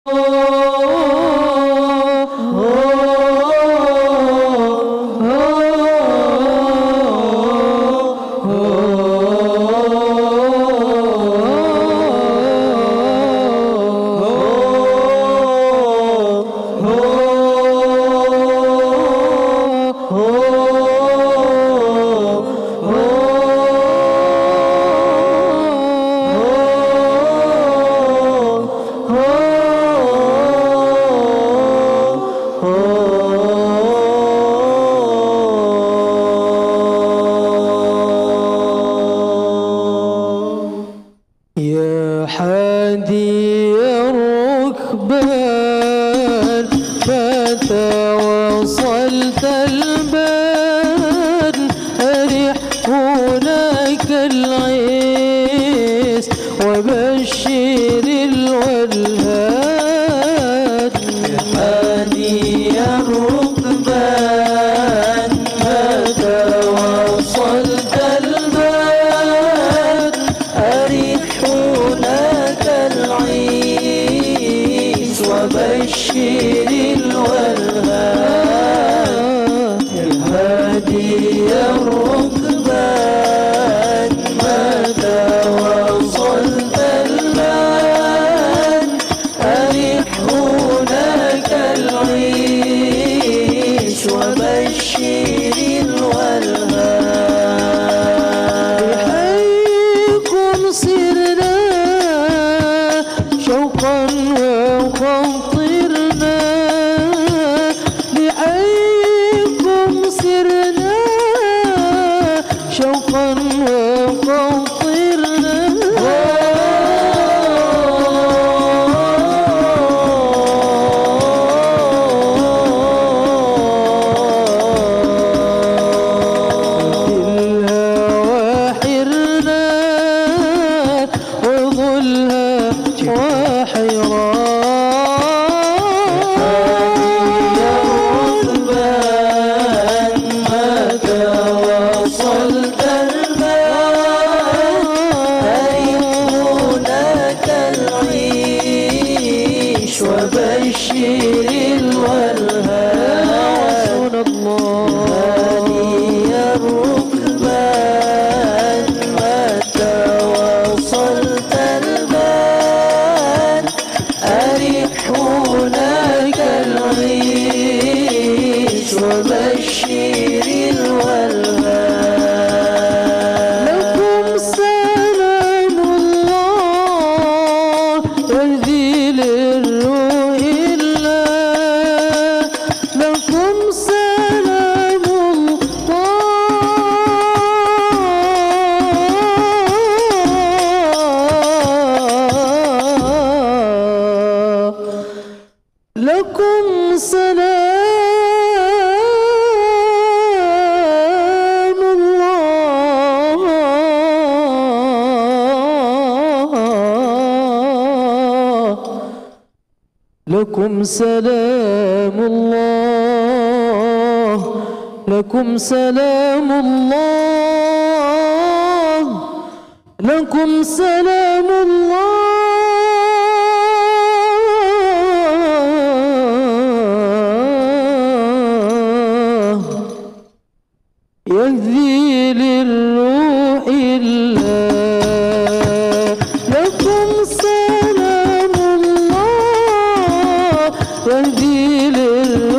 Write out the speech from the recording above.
يا حادي الركبان متى وصلت البان أرح هناك العيس وبشر الولهان. يا حادي الركبان متى وصلت البان أرح هناك العيس وبشر الولهان. الهادي الركبان متى وصلت البان أرح هناك العيش وبشر الولهان. بحيكم سرنا شوقا وخطرنا لأيكم سرنا شوقا وخطرنا وبشر الولهان. هادي الركبان متى وصلت البان أرح هناك العيش وبشر الولهان. لكم سلام الله يهدي للروح لكم سلام الله لكم سلام الله لكم سلام الله لكم سلام الله لكم سلام الله يهدي للروح الله. لكم سلام الله يهدي للروح